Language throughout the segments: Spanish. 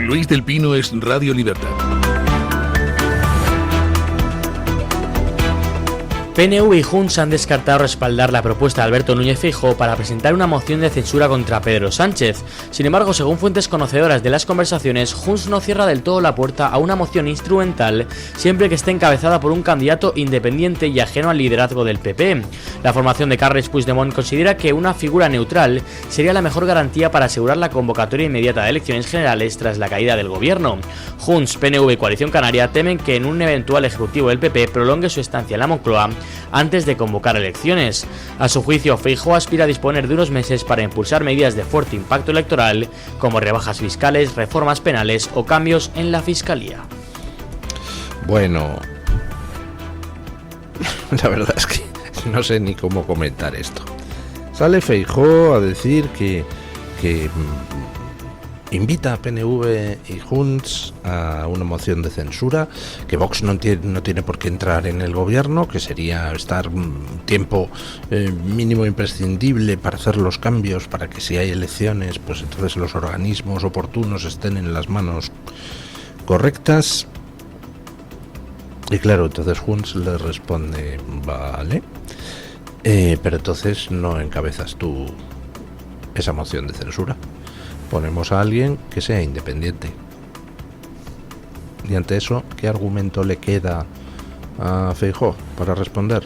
Luis del Pino es Radio Libertad. PNV y Junts han descartado respaldar la propuesta de Alberto Núñez Feijóo para presentar una moción de censura contra Pedro Sánchez. Sin embargo, según fuentes conocedoras de las conversaciones, Junts no cierra del todo la puerta a una moción instrumental siempre que esté encabezada por un candidato independiente y ajeno al liderazgo del PP. La formación de Carles Puigdemont considera que una figura neutral sería la mejor garantía para asegurar la convocatoria inmediata de elecciones generales tras la caída del gobierno. Junts, PNV y Coalición Canaria temen que en un eventual ejecutivo del PP prolongue su estancia en la Moncloa antes de convocar elecciones. A su juicio, Feijóo aspira a disponer de unos meses para impulsar medidas de fuerte impacto electoral, como rebajas fiscales, reformas penales o cambios en la fiscalía. Bueno, la verdad es que no sé ni cómo comentar esto. Sale Feijóo a decir que invita a PNV y Junts a una moción de censura, que Vox no tiene por qué entrar en el gobierno, que sería estar un tiempo mínimo imprescindible para hacer los cambios, para que si hay elecciones, pues entonces los organismos oportunos estén en las manos correctas. Y claro, entonces Junts le responde, vale, pero entonces no encabezas tú esa moción de censura. Ponemos a alguien que sea independiente. Y ante eso, ¿qué argumento le queda a Feijóo para responder?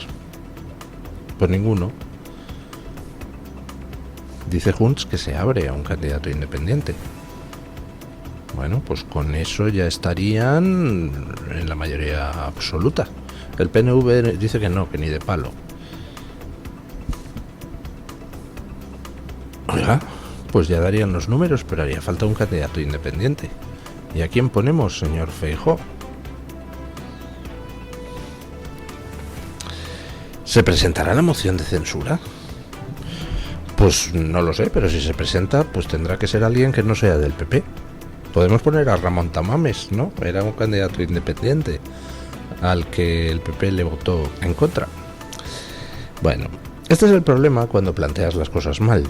Pues ninguno. Dice Junts que se abre a un candidato independiente. Bueno, pues con eso ya estarían en la mayoría absoluta. El PNV dice que no, que ni de palo. Oiga, pues ya darían los números, pero haría falta un candidato independiente. ¿Y a quién ponemos, señor Feijóo? ¿Se presentará la moción de censura? Pues no lo sé, pero si se presenta, pues tendrá que ser alguien que no sea del PP. Podemos poner a Ramón Tamames, ¿no? Era un candidato independiente al que el PP le votó en contra. Bueno, este es el problema cuando planteas las cosas mal.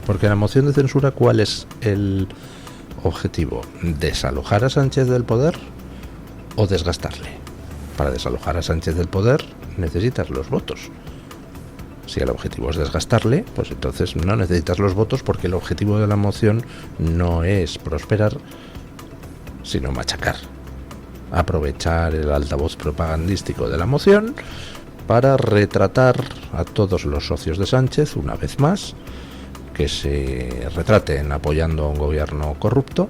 Porque la moción de censura, ¿cuál es el objetivo? ¿Desalojar a Sánchez del poder o desgastarle? Para desalojar a Sánchez del poder necesitas los votos. Si el objetivo es desgastarle, pues entonces no necesitas los votos, porque el objetivo de la moción no es prosperar, sino machacar. Aprovechar el altavoz propagandístico de la moción para retratar a todos los socios de Sánchez, una vez más, que se retraten apoyando a un gobierno corrupto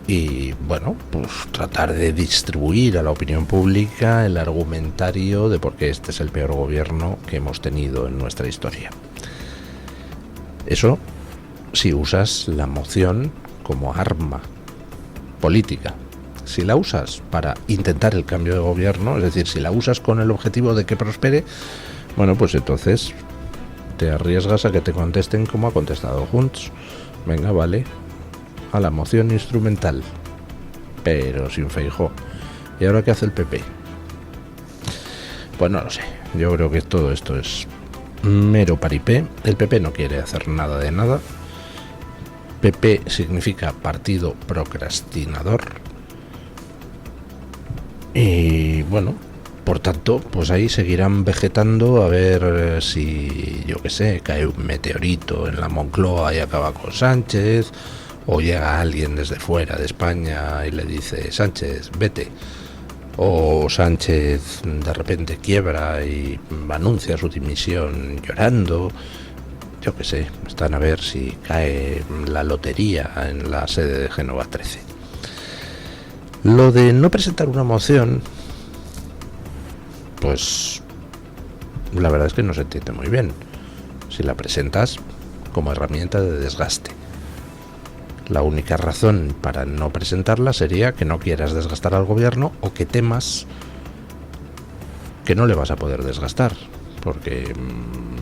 y, bueno, pues tratar de distribuir a la opinión pública el argumentario de por qué este es el peor gobierno que hemos tenido en nuestra historia. Eso si usas la moción como arma política. Si la usas para intentar el cambio de gobierno, es decir, si la usas con el objetivo de que prospere, bueno, pues entonces te arriesgas a que te contesten como ha contestado Junts. Venga, vale, a la moción instrumental, pero sin Feijóo. ¿Y ahora qué hace el PP? Pues no lo sé. Yo creo que todo esto es mero paripé. El PP no quiere hacer nada de nada. PP significa partido procrastinador. Y bueno, por tanto, pues ahí seguirán vegetando a ver si, yo qué sé, cae un meteorito en la Moncloa y acaba con Sánchez, o llega alguien desde fuera de España y le dice, Sánchez, vete, o Sánchez de repente quiebra y anuncia su dimisión llorando. Yo qué sé, están a ver si cae la lotería en la sede de Génova 13. Lo de no presentar una moción, pues la verdad es que no se entiende muy bien. Si la presentas como herramienta de desgaste, la única razón para no presentarla sería que no quieras desgastar al gobierno, o que temas que no le vas a poder desgastar, porque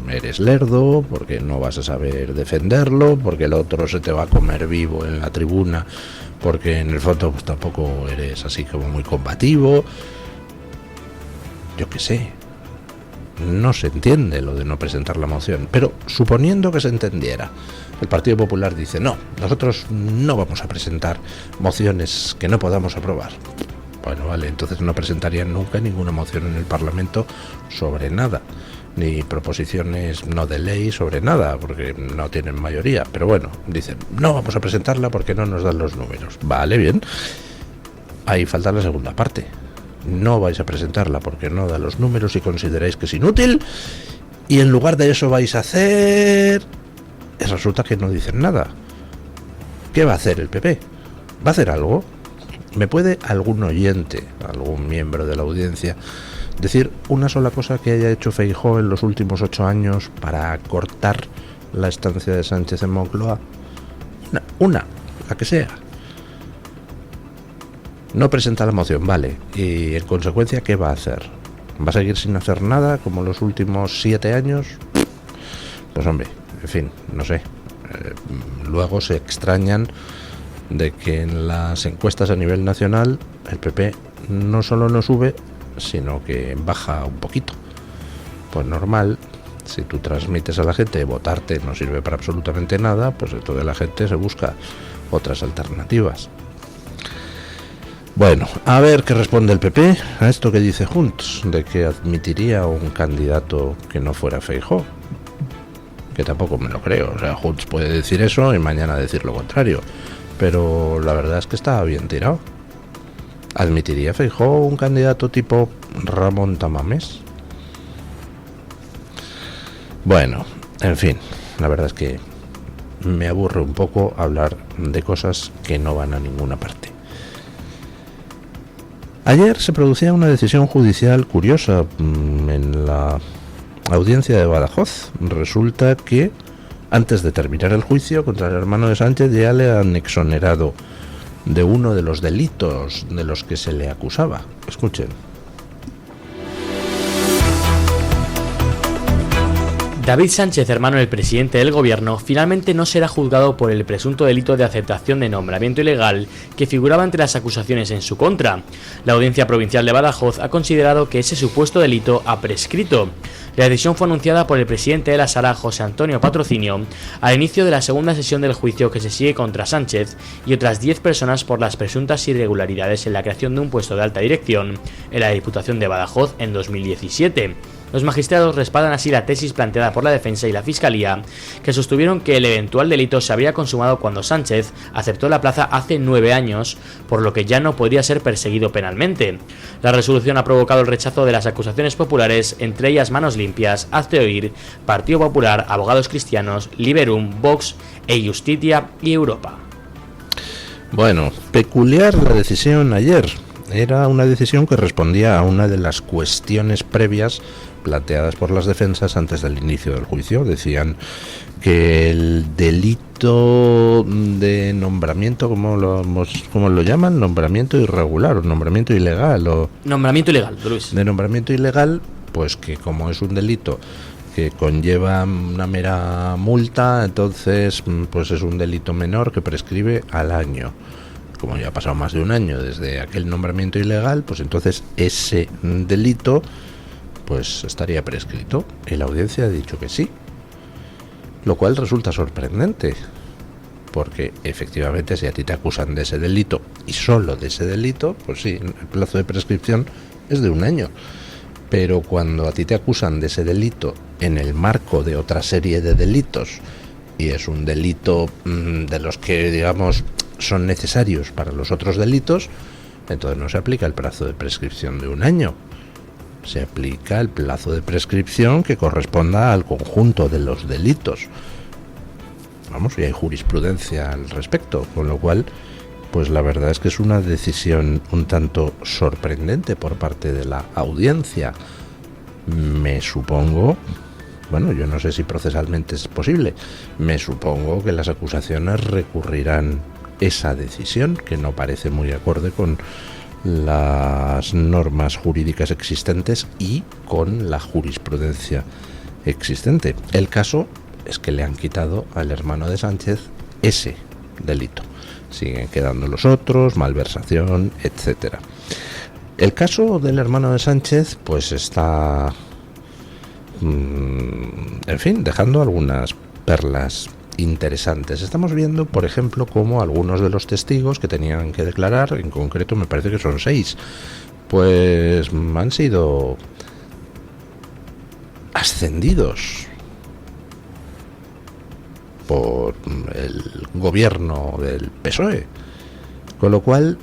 eres lerdo, porque no vas a saber defenderlo, porque el otro se te va a comer vivo en la tribuna, porque en el fondo pues tampoco eres así como muy combativo. Yo qué sé. no se entiende lo de no presentar la moción, pero suponiendo que se entendiera, el Partido Popular dice, no, nosotros no vamos a presentar mociones que no podamos aprobar. Bueno, vale, entonces no presentarían nunca ninguna moción en el Parlamento sobre nada, ni proposiciones no de ley sobre nada, porque no tienen mayoría. Pero bueno, dicen, no vamos a presentarla porque no nos dan los números. Vale, bien. Ahí falta la segunda parte. No vais a presentarla porque no da los números y consideráis que es inútil, y en lugar de eso vais a hacer... Resulta que no dicen nada. ¿Qué va a hacer el PP? ¿Va a hacer algo? ¿Me puede algún oyente, algún miembro de la audiencia, decir una sola cosa que haya hecho Feijóo en los últimos 8 años para cortar la estancia de Sánchez en Moncloa? Una, la que sea. No presenta la moción, vale. Y en consecuencia, ¿qué va a hacer? ¿Va a seguir sin hacer nada como los últimos 7 años? Pues hombre, en fin, no sé. Luego se extrañan de que en las encuestas a nivel nacional el PP no solo no sube, sino que baja un poquito. Pues normal, si tú transmites a la gente votarte no sirve para absolutamente nada, pues entonces la gente se busca otras alternativas. Bueno, a ver qué responde el PP a esto que dice Junts, de que admitiría un candidato que no fuera Feijóo. Que tampoco me lo creo, o sea, Junts puede decir eso y mañana decir lo contrario, pero la verdad es que está bien tirado. ¿Admitiría Feijóo un candidato tipo Ramón Tamames? Bueno, en fin, la verdad es que me aburre un poco hablar de cosas que no van a ninguna parte. Ayer se producía una decisión judicial curiosa en la audiencia de Badajoz. Resulta que antes de terminar el juicio contra el hermano de Sánchez ya le han exonerado de uno de los delitos de los que se le acusaba. Escuchen. David Sánchez, hermano del presidente del gobierno, finalmente no será juzgado por el presunto delito de aceptación de nombramiento ilegal que figuraba entre las acusaciones en su contra. La Audiencia Provincial de Badajoz ha considerado que ese supuesto delito ha prescrito. La decisión fue anunciada por el presidente de la Sala, José Antonio Patrocinio, al inicio de la segunda sesión del juicio que se sigue contra Sánchez y otras 10 personas por las presuntas irregularidades en la creación de un puesto de alta dirección en la Diputación de Badajoz en 2017. Los magistrados respaldan así la tesis planteada por la defensa y la fiscalía, que sostuvieron que el eventual delito se habría consumado cuando Sánchez aceptó la plaza hace 9 años, por lo que ya no podría ser perseguido penalmente. La resolución ha provocado el rechazo de las acusaciones populares, entre ellas Manos Limpias, Hazte Oír, Partido Popular, Abogados Cristianos, Liberum, Vox e Justitia y Europa. Bueno, peculiar la decisión ayer. Era una decisión que respondía a una de las cuestiones previas planteadas por las defensas antes del inicio del juicio. Decían que el delito de nombramiento, ¿cómo lo llaman? Nombramiento irregular o nombramiento ilegal. Nombramiento ilegal, Luis. De nombramiento ilegal, pues que como es un delito que conlleva una mera multa, entonces pues es un delito menor que prescribe al año. Como ya ha pasado más de un año desde aquel nombramiento ilegal, pues entonces ese delito pues estaría prescrito. Y la audiencia ha dicho que sí, lo cual resulta sorprendente, porque efectivamente si a ti te acusan de ese delito y solo de ese delito, pues sí, el plazo de prescripción es de un año. Pero cuando a ti te acusan de ese delito en el marco de otra serie de delitos, y es un delito de los que, digamos, son necesarios para los otros delitos, entonces no se aplica el plazo de prescripción de un año. Se aplica el plazo de prescripción que corresponda al conjunto de los delitos. Vamos, y hay jurisprudencia al respecto, con lo cual, pues la verdad es que es una decisión un tanto sorprendente por parte de la audiencia. Me supongo, bueno, yo no sé si procesalmente es posible, me supongo que las acusaciones recurrirán esa decisión, que no parece muy acorde con las normas jurídicas existentes y con la jurisprudencia existente. El caso es que le han quitado al hermano de Sánchez ese delito. Siguen quedando los otros, malversación, etcétera. El caso del hermano de Sánchez pues está en fin, dejando algunas perlas interesantes. Estamos viendo, por ejemplo, cómo algunos de los testigos que tenían que declarar, en concreto me parece que son 6, pues han sido ascendidos por el gobierno del PSOE, con lo cual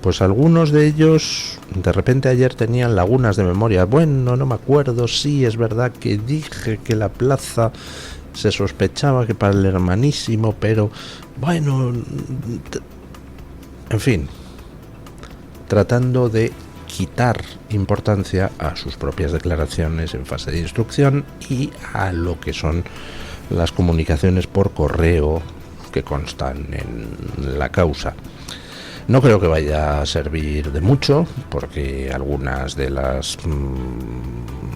pues algunos de ellos de repente ayer tenían lagunas de memoria. Bueno, no me acuerdo, sí, es verdad que dije que la plaza se sospechaba que para el hermanísimo, pero bueno, en fin, tratando de quitar importancia a sus propias declaraciones en fase de instrucción y a lo que son las comunicaciones por correo que constan en la causa. No creo que vaya a servir de mucho, porque algunas de las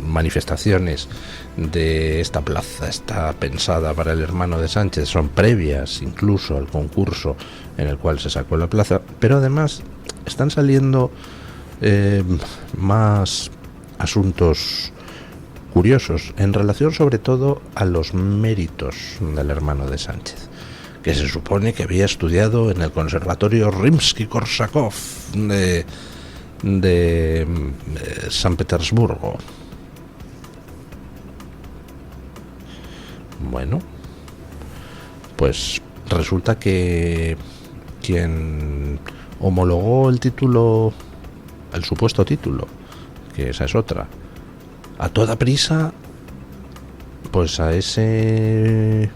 manifestaciones de esta plaza está pensada para el hermano de Sánchez, son previas incluso al concurso en el cual se sacó la plaza, pero además están saliendo más asuntos curiosos en relación sobre todo a los méritos del hermano de Sánchez, que se supone que había estudiado en el Conservatorio Rimsky-Korsakov de San Petersburgo. Bueno, pues resulta que quien homologó el título, el supuesto título, que esa es otra, a toda prisa, pues a ese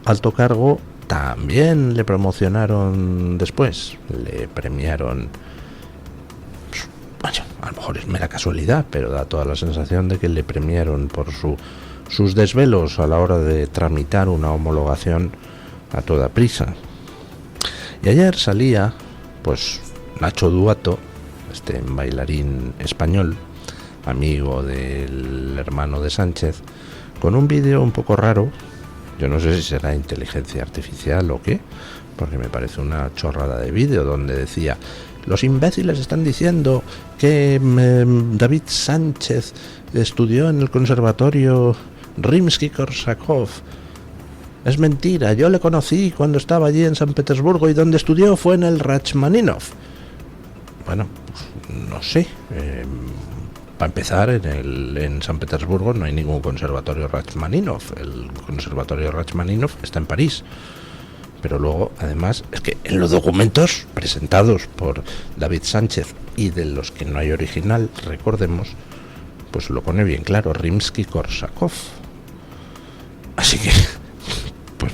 alto cargo también le promocionaron después, le premiaron. Bueno, a lo mejor es mera casualidad, pero da toda la sensación de que le premiaron por sus desvelos a la hora de tramitar una homologación a toda prisa. Y ayer salía pues Nacho Duato, este bailarín español, amigo del hermano de Sánchez, con un vídeo un poco raro. Yo no sé si será inteligencia artificial o qué, porque me parece una chorrada de vídeo donde decía: los imbéciles están diciendo que David Sánchez estudió en el Conservatorio Rimsky-Korsakov. Es mentira, yo le conocí cuando estaba allí en San Petersburgo y donde estudió fue en el Rachmaninoff. Bueno, pues, no sé. Para empezar, en San Petersburgo no hay ningún conservatorio Rachmaninoff. El conservatorio Rachmaninoff está en París. Pero luego, además, es que en los documentos presentados por David Sánchez y de los que no hay original, recordemos, pues lo pone bien claro, Rimsky-Korsakov. Así que, pues,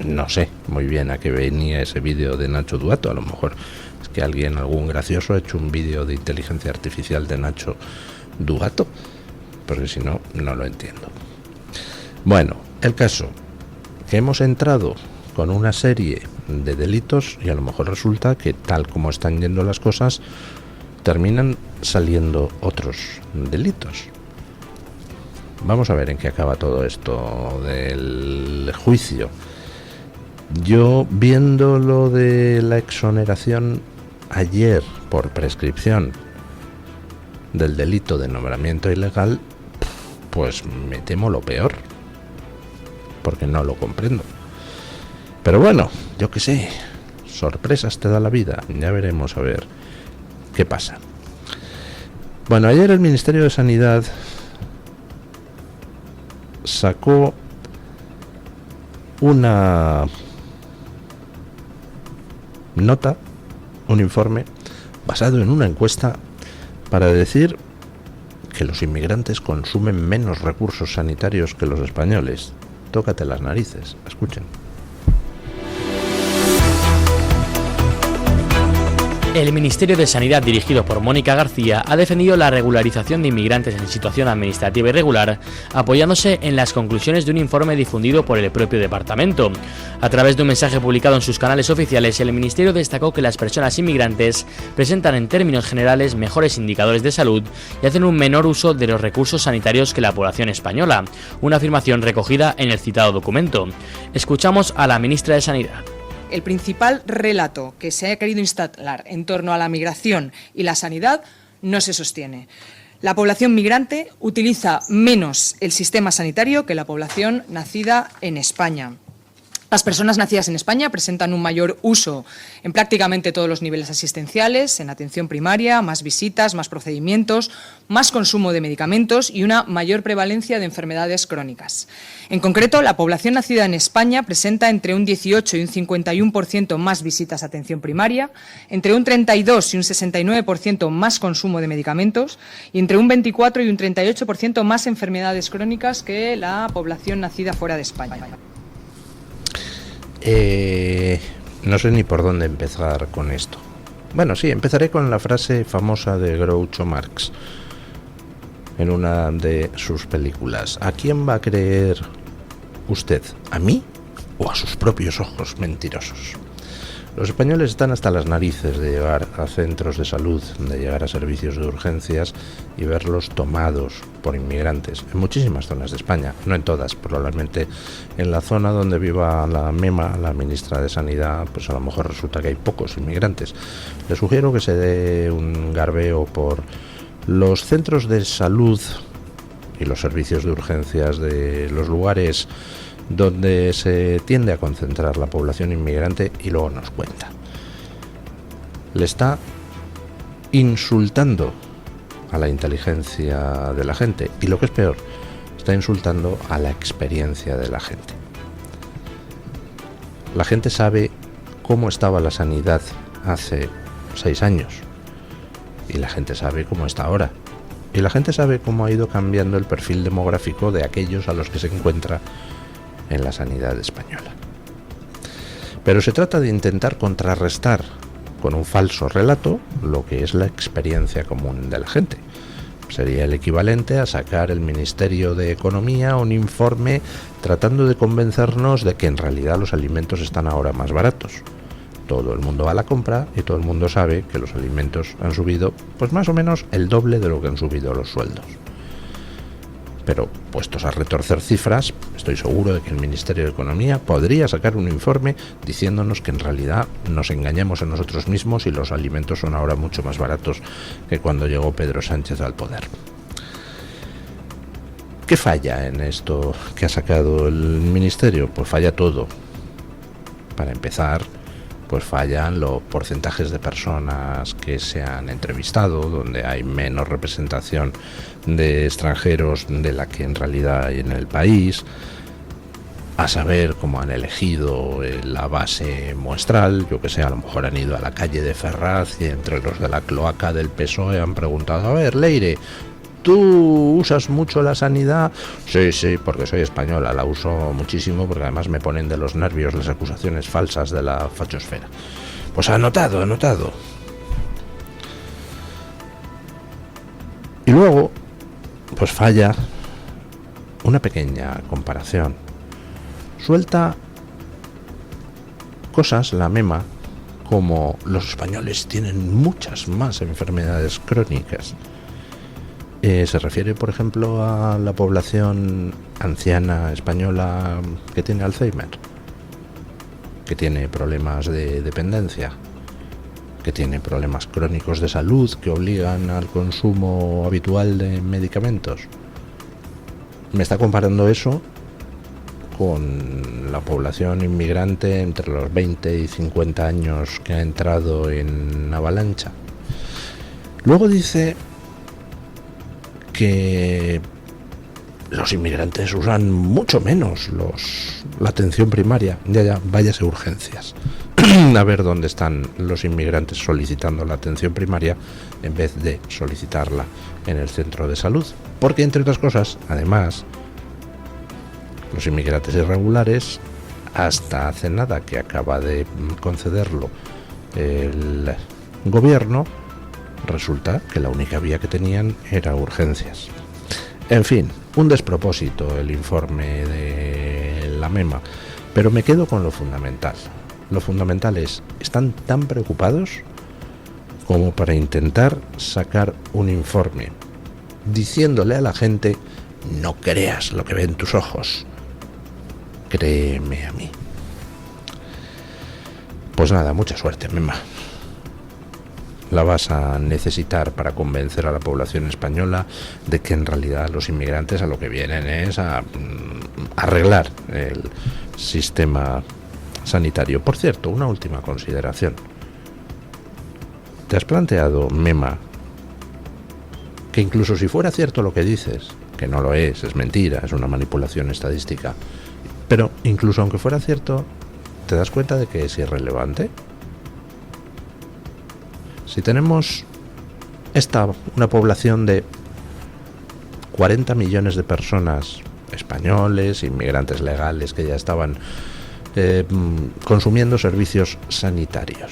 no sé muy bien a qué venía ese vídeo de Nacho Duato. A lo mejor es que algún gracioso ha hecho un vídeo de inteligencia artificial de Nacho Duato, porque si no, no lo entiendo. Bueno, el caso que hemos entrado con una serie de delitos y a lo mejor resulta que tal como están yendo las cosas terminan saliendo otros delitos. Vamos a ver en qué acaba todo esto del juicio. Yo, viendo lo de la exoneración ayer por prescripción del delito de nombramiento ilegal, pues me temo lo peor, porque no lo comprendo. Pero bueno, yo qué sé, sorpresas te da la vida, ya veremos a ver qué pasa. Bueno, ayer el Ministerio de Sanidad sacó una nota, un informe basado en una encuesta para decir que los inmigrantes consumen menos recursos sanitarios que los españoles. Tócate las narices, escuchen. El Ministerio de Sanidad, dirigido por Mónica García, ha defendido la regularización de inmigrantes en situación administrativa irregular, apoyándose en las conclusiones de un informe difundido por el propio departamento. A través de un mensaje publicado en sus canales oficiales, el Ministerio destacó que las personas inmigrantes presentan en términos generales mejores indicadores de salud y hacen un menor uso de los recursos sanitarios que la población española, una afirmación recogida en el citado documento. Escuchamos a la ministra de Sanidad. El principal relato que se ha querido instalar en torno a la migración y la sanidad no se sostiene. La población migrante utiliza menos el sistema sanitario que la población nacida en España. Las personas nacidas en España presentan un mayor uso en prácticamente todos los niveles asistenciales, en atención primaria, más visitas, más procedimientos, más consumo de medicamentos y una mayor prevalencia de enfermedades crónicas. En concreto, la población nacida en España presenta entre un 18 y un 51% más visitas a atención primaria, entre un 32 y un 69% más consumo de medicamentos y entre un 24 y un 38% más enfermedades crónicas que la población nacida fuera de España. No sé ni por dónde empezar con esto. Bueno, sí, empezaré con la frase famosa de Groucho Marx en una de sus películas. ¿A quién va a creer usted? ¿A mí o a sus propios ojos mentirosos? Los españoles están hasta las narices de llegar a centros de salud, de llegar a servicios de urgencias y verlos tomados por inmigrantes en muchísimas zonas de España, no en todas, probablemente en la zona donde viva la MEMA, la ministra de Sanidad, pues a lo mejor resulta que hay pocos inmigrantes. Le sugiero que se dé un garbeo por los centros de salud y los servicios de urgencias de los lugares donde se tiende a concentrar la población inmigrante y luego nos cuenta. Le está insultando a la inteligencia de la gente y, lo que es peor, está insultando a la experiencia de la gente. La gente sabe cómo estaba la sanidad hace 6 años y la gente sabe cómo está ahora. Y la gente sabe cómo ha ido cambiando el perfil demográfico de aquellos a los que se encuentra en la sanidad española. Pero se trata de intentar contrarrestar con un falso relato lo que es la experiencia común de la gente. Sería el equivalente a sacar el Ministerio de Economía un informe tratando de convencernos de que en realidad los alimentos están ahora más baratos. Todo el mundo va a la compra y todo el mundo sabe que los alimentos han subido pues más o menos el doble de lo que han subido los sueldos. Pero, puestos a retorcer cifras, estoy seguro de que el Ministerio de Economía podría sacar un informe diciéndonos que en realidad nos engañamos a nosotros mismos y los alimentos son ahora mucho más baratos que cuando llegó Pedro Sánchez al poder. ¿Qué falla en esto que ha sacado el Ministerio? Pues falla todo. Para empezar, pues fallan los porcentajes de personas que se han entrevistado, donde hay menos representación de extranjeros de la que en realidad hay en el país, a saber cómo han elegido la base muestral. Yo que sé, a lo mejor han ido a la calle de Ferraz y entre los de la cloaca del PSOE han preguntado: a ver, Leire, ¿tú usas mucho la sanidad? Sí, porque soy española, la uso muchísimo, porque además me ponen de los nervios las acusaciones falsas de la fachosfera. Pues anotado. Y luego, pues falla una pequeña comparación. Suelta cosas, la MEMA, como los españoles tienen muchas más enfermedades crónicas. Se refiere, por ejemplo, a la población anciana española que tiene Alzheimer, que tiene problemas de dependencia, que tiene problemas crónicos de salud que obligan al consumo habitual de medicamentos. Me está comparando eso con la población inmigrante entre los 20 y 50 años que ha entrado en avalancha. Luego dice que los inmigrantes usan mucho menos la atención primaria. Ya, váyase urgencias. A ver dónde están los inmigrantes solicitando la atención primaria en vez de solicitarla en el centro de salud. Porque, entre otras cosas, además, los inmigrantes irregulares, hasta hace nada que acaba de concederlo el gobierno, resulta que la única vía que tenían era urgencias. En fin, un despropósito el informe de la MEMA, pero me quedo con lo fundamental. Lo fundamental es, ¿están tan preocupados como para intentar sacar un informe diciéndole a la gente: no creas lo que ven tus ojos, créeme a mí? Pues nada, mucha suerte, MEMA. la vas a necesitar para convencer a la población española de que en realidad los inmigrantes a lo que vienen es a arreglar el sistema sanitario. Por cierto, una última consideración. ¿Te has planteado, Mema, que incluso si fuera cierto lo que dices, que no lo es mentira, es una manipulación estadística, pero incluso aunque fuera cierto, ¿te das cuenta de que es irrelevante? Si tenemos una población de 40 millones de personas españoles, inmigrantes legales que ya estaban consumiendo servicios sanitarios,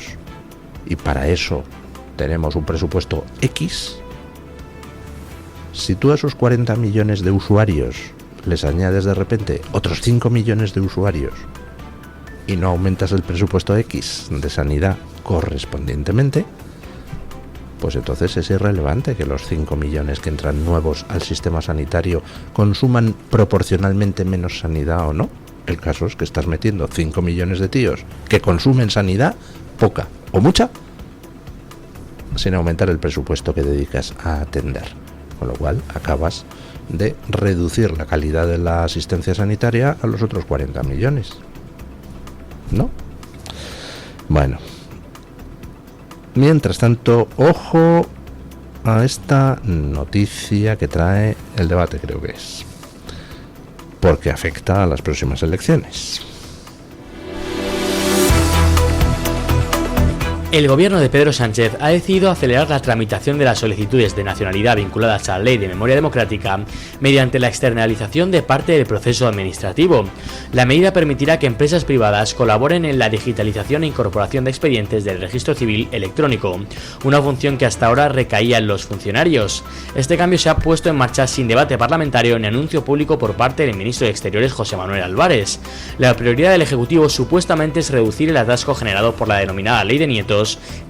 y para eso tenemos un presupuesto X, si tú a esos 40 millones de usuarios les añades de repente otros 5 millones de usuarios y no aumentas el presupuesto X de sanidad correspondientemente, pues entonces es irrelevante que los 5 millones que entran nuevos al sistema sanitario consuman proporcionalmente menos sanidad o no. El caso es que estás metiendo 5 millones de tíos que consumen sanidad, poca o mucha, sin aumentar el presupuesto que dedicas a atender. Con lo cual acabas de reducir la calidad de la asistencia sanitaria a los otros 40 millones. ¿No? Bueno. Mientras tanto, ojo a esta noticia que trae el debate, creo que es, porque afecta a las próximas elecciones. El gobierno de Pedro Sánchez ha decidido acelerar la tramitación de las solicitudes de nacionalidad vinculadas a la Ley de Memoria Democrática mediante la externalización de parte del proceso administrativo. La medida permitirá que empresas privadas colaboren en la digitalización e incorporación de expedientes del registro civil electrónico, una función que hasta ahora recaía en los funcionarios. Este cambio se ha puesto en marcha sin debate parlamentario ni anuncio público por parte del ministro de Exteriores, José Manuel Álvarez. La prioridad del Ejecutivo supuestamente es reducir el atasco generado por la denominada Ley de Nietos,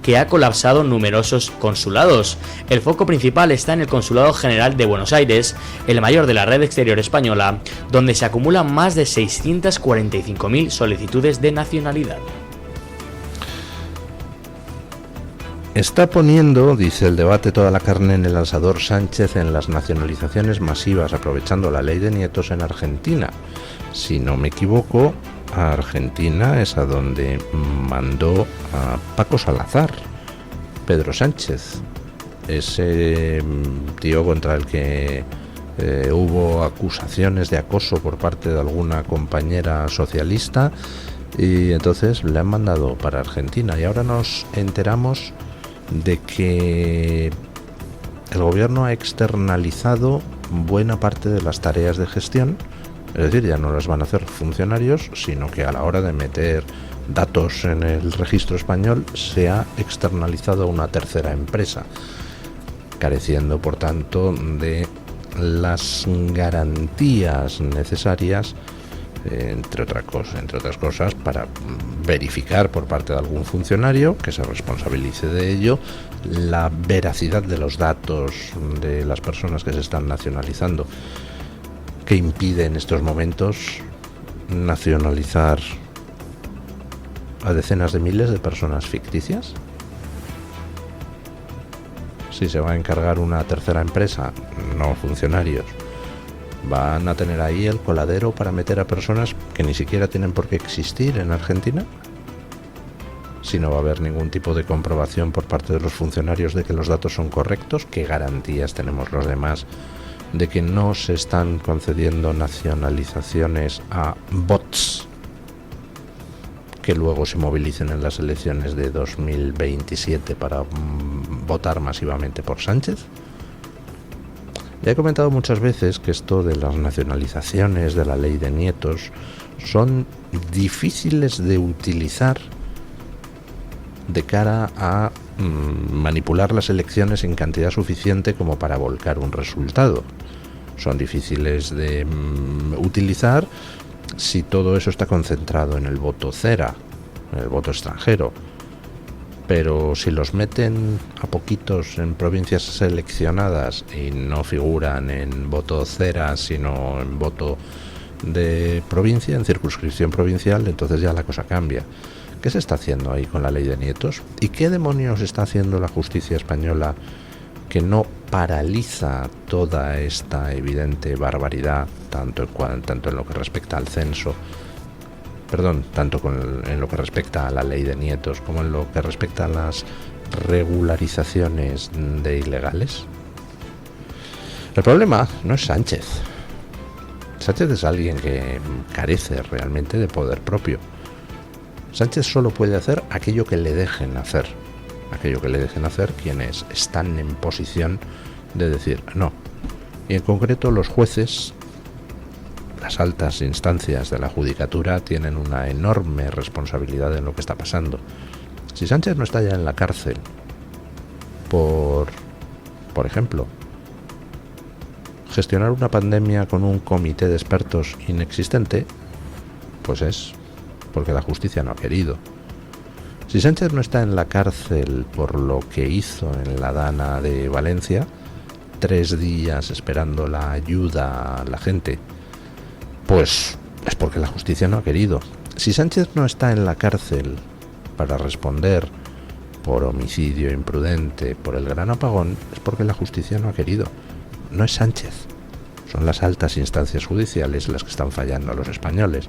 que ha colapsado numerosos consulados. El foco principal está en el Consulado General de Buenos Aires, el mayor de la red exterior española, donde se acumulan más de 645.000 solicitudes de nacionalidad. Está poniendo, dice el debate, toda la carne en el asador Sánchez en las nacionalizaciones masivas, aprovechando la Ley de Nietos en Argentina. Si no me equivoco, a Argentina es a donde mandó a Paco Salazar, Pedro Sánchez, ese tío contra el que hubo acusaciones de acoso por parte de alguna compañera socialista, y entonces le han mandado para Argentina. Y ahora nos enteramos de que el gobierno ha externalizado buena parte de las tareas de gestión. Es decir, ya no las van a hacer funcionarios, sino que a la hora de meter datos en el registro español se ha externalizado a una tercera empresa, careciendo por tanto de las garantías necesarias, entre otras cosas, para verificar por parte de algún funcionario que se responsabilice de ello la veracidad de los datos de las personas que se están nacionalizando. ¿Qué impide en estos momentos nacionalizar a decenas de miles de personas ficticias? Si se va a encargar una tercera empresa, no funcionarios, ¿van a tener ahí el coladero para meter a personas que ni siquiera tienen por qué existir en Argentina? Si no va a haber ningún tipo de comprobación por parte de los funcionarios de que los datos son correctos, ¿qué garantías tenemos los demás de que no se están concediendo nacionalizaciones a bots que luego se movilicen en las elecciones de 2027 para votar masivamente por Sánchez? Ya he comentado muchas veces que esto de las nacionalizaciones, de la Ley de Nietos, son difíciles de utilizar de cara a manipular las elecciones en cantidad suficiente como para volcar un resultado. Son difíciles de utilizar si todo eso está concentrado en el voto cera, en el voto extranjero. Pero si los meten a poquitos en provincias seleccionadas y no figuran en voto cera, sino en voto de provincia, en circunscripción provincial, entonces ya la cosa cambia. ¿Qué se está haciendo ahí con la ley de nietos? ¿Y qué demonios está haciendo la justicia española que no paraliza toda esta evidente barbaridad, tanto en lo que respecta al censo, en lo que respecta a la ley de nietos, como en lo que respecta a las regularizaciones de ilegales? El problema no es Sánchez. Sánchez es alguien que carece realmente de poder propio. Sánchez solo puede hacer aquello que le dejen hacer. Aquello que le dejen hacer quienes están en posición de decir no. Y en concreto los jueces, las altas instancias de la judicatura, tienen una enorme responsabilidad en lo que está pasando. Si Sánchez no está ya en la cárcel por ejemplo, gestionar una pandemia con un comité de expertos inexistente, pues es porque la justicia no ha querido. Si Sánchez no está en la cárcel por lo que hizo en la Dana de Valencia, 3 días esperando la ayuda a la gente, pues es porque la justicia no ha querido. Si Sánchez no está en la cárcel para responder por homicidio imprudente, por el gran apagón, es porque la justicia no ha querido. No es Sánchez, son las altas instancias judiciales las que están fallando a los españoles,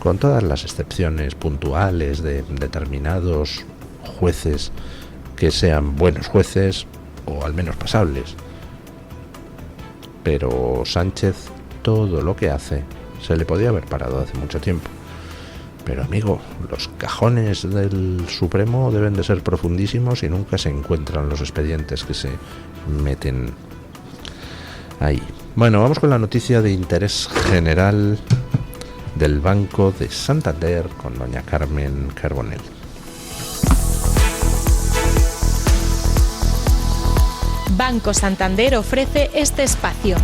con todas las excepciones puntuales de determinados jueces que sean buenos jueces o al menos pasables. Pero Sánchez, todo lo que hace, se le podía haber parado hace mucho tiempo. Pero amigo, los cajones del Supremo deben de ser profundísimos y nunca se encuentran los expedientes que se meten ahí. Bueno, vamos con la noticia de interés general del Banco de Santander con doña Carmen Carbonell. Banco Santander ofrece este espacio.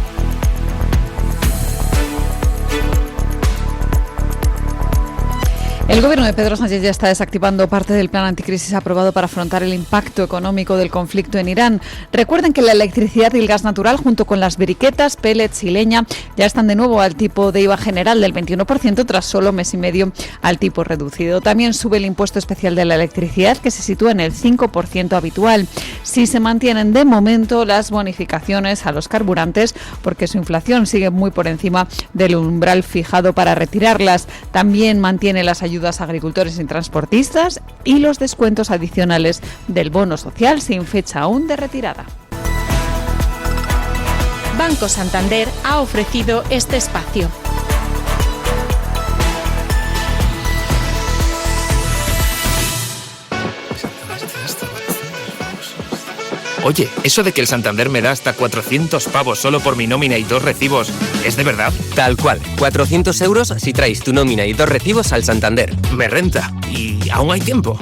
El gobierno de Pedro Sánchez ya está desactivando parte del plan anticrisis aprobado para afrontar el impacto económico del conflicto en Irán. Recuerden que la electricidad y el gas natural, junto con las briquetas, pellets y leña, ya están de nuevo al tipo de IVA general del 21% tras solo mes y medio al tipo reducido. También sube el impuesto especial de la electricidad, que se sitúa en el 5% habitual. Sí se mantienen de momento las bonificaciones a los carburantes, porque su inflación sigue muy por encima del umbral fijado para retirarlas. También mantiene las ayudas a agricultores y transportistas y los descuentos adicionales del bono social sin fecha aún de retirada. Banco Santander ha ofrecido este espacio. Oye, ¿eso de que el Santander me da hasta 400 pavos solo por mi nómina y 2 recibos, es de verdad? Tal cual, 400 euros si traes tu nómina y 2 recibos al Santander. Me renta. ¿Y aún hay tiempo?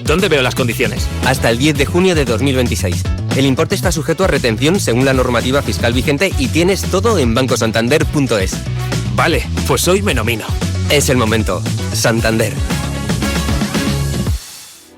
¿Dónde veo las condiciones? Hasta el 10 de junio de 2026. El importe está sujeto a retención según la normativa fiscal vigente y tienes todo en bancosantander.es. Vale, pues hoy me nomino. Es el momento. Santander.